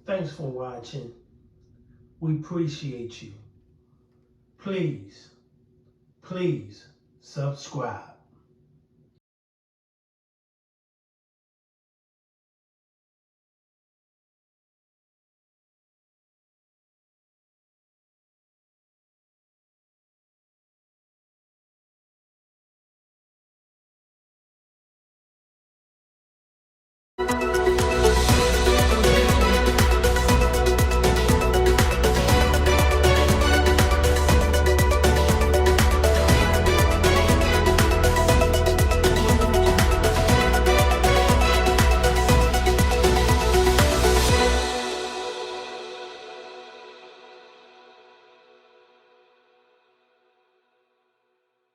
Thanks for watching. We appreciate you. Please, please subscribe.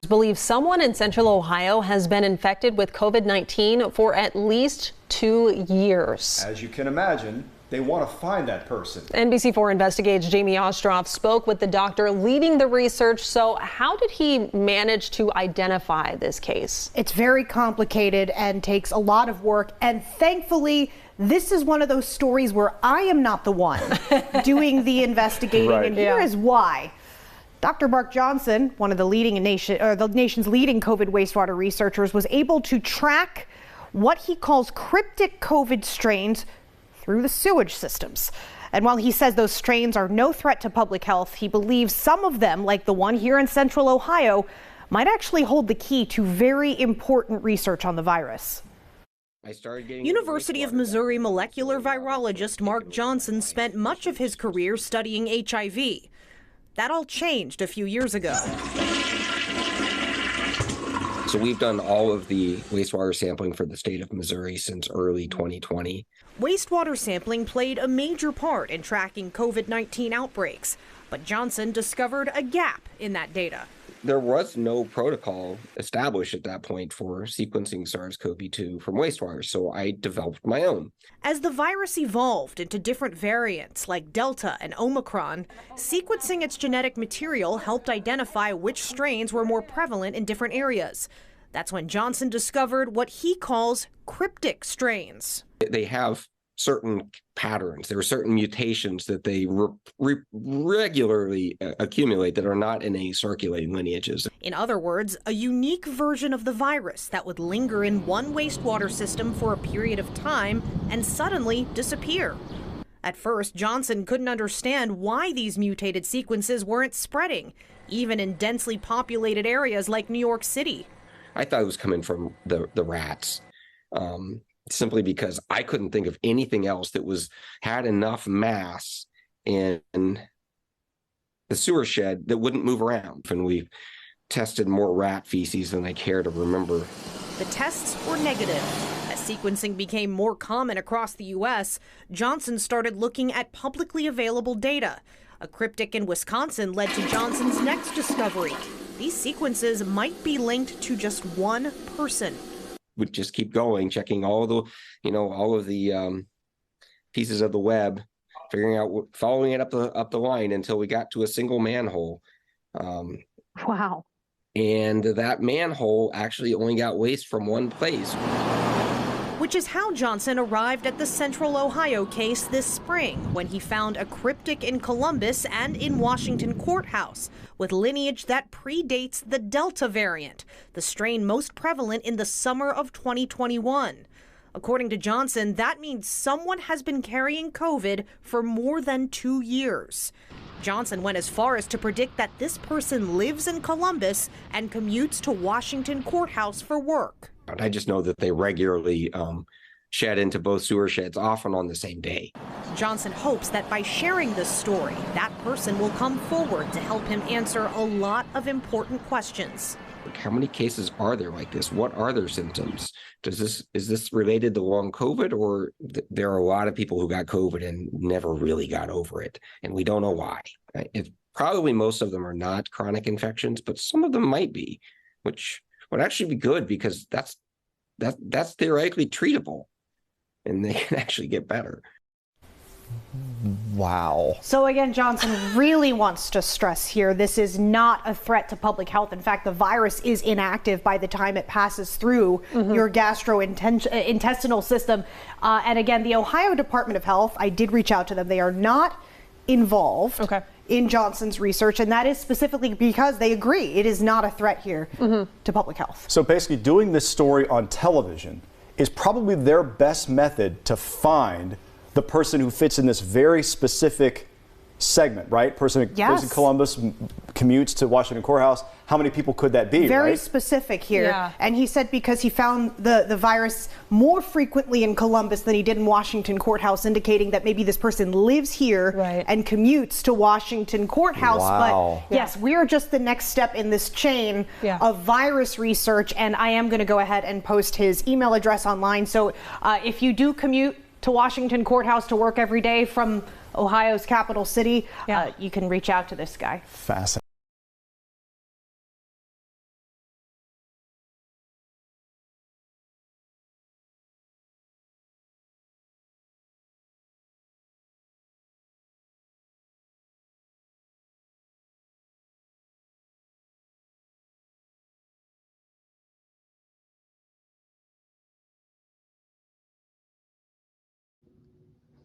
Believes someone in central Ohio has been infected with COVID-19 for at least 2 years. As you can imagine, they want to find that person. NBC4 Investigates Jamie Ostroff spoke with the doctor leading the research. So how did he manage to identify this case? It's very complicated and takes a lot of work. And thankfully, this is one of those stories where I am not the one doing the investigating. Right. And here is why. Dr. Mark Johnson, one of the nation's leading COVID wastewater researchers, was able to track what he calls cryptic COVID strains through the sewage systems. And while he says those strains are no threat to public health, he believes some of them, like the one here in central Ohio, might actually hold the key to very important research on the virus. University of Missouri molecular virologist Mark Johnson spent much of his career studying HIV. That all changed a few years ago. So we've done all of the wastewater sampling for the state of Missouri since early 2020. Wastewater sampling played a major part in tracking COVID-19 outbreaks, but Johnson discovered a gap in that data. There was no protocol established at that point for sequencing SARS-CoV-2 from wastewater, so I developed my own. As the virus evolved into different variants like Delta and Omicron, sequencing its genetic material helped identify which strains were more prevalent in different areas. That's when Johnson discovered what he calls cryptic strains. They have certain patterns. There are certain mutations that they regularly accumulate that are not in any circulating lineages. In other words, a unique version of the virus that would linger in one wastewater system for a period of time and suddenly disappear. At first, Johnson couldn't understand why these mutated sequences weren't spreading, even in densely populated areas like New York City. I thought it was coming from the rats. Simply because I couldn't think of anything else that had enough mass in the sewer shed that wouldn't move around. And we tested more rat feces than I care to remember. The tests were negative. As sequencing became more common across the U.S., Johnson started looking at publicly available data. A cryptic in Wisconsin led to Johnson's next discovery. These sequences might be linked to just one person. Would just keep going, checking all of the pieces of the web, figuring out, following it up the line until we got to a single manhole. Wow. And that manhole actually only got waste from one place. Which is how Johnson arrived at the Central Ohio case this spring, when he found a cryptic in Columbus and in Washington courthouse with lineage that predates the Delta variant, the strain most prevalent in the summer of 2021. According to Johnson, that means someone has been carrying COVID for more than 2 years. Johnson went as far as to predict that this person lives in Columbus and commutes to Washington courthouse for work. I just know that they regularly shed into both sewer sheds, often on the same day. Johnson hopes that by sharing this story, that person will come forward to help him answer a lot of important questions. How many cases are there like this? What are their symptoms? Is this related to long COVID, or there are a lot of people who got COVID and never really got over it, and we don't know why? Probably most of them are not chronic infections, but some of them might be, which would actually be good because that's theoretically treatable, and they can actually get better. Wow. So again, Johnson really wants to stress here, this is not a threat to public health. In fact, the virus is inactive by the time it passes through your gastrointestinal system. And again, the Ohio Department of Health, I did reach out to them. They are not involved in Johnson's research, and that is specifically because they agree it is not a threat here to public health. So basically, doing this story on television is probably their best method to find the person who fits in this very specific segment, right? Person who lives in Columbus, commutes to Washington Courthouse. How many people could that be, Very right? specific here. Yeah. And he said because he found the virus more frequently in Columbus than he did in Washington Courthouse, indicating that maybe this person lives here and commutes to Washington Courthouse. Wow. But yes, we are just the next step in this chain of virus research. And I am going to go ahead and post his email address online. So if you do commute to Washington Courthouse to work every day from Ohio's capital city, you can reach out to this guy. Fascinating.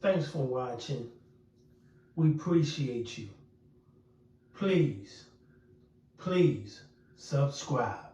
Thanks for watching. We appreciate you. Please subscribe.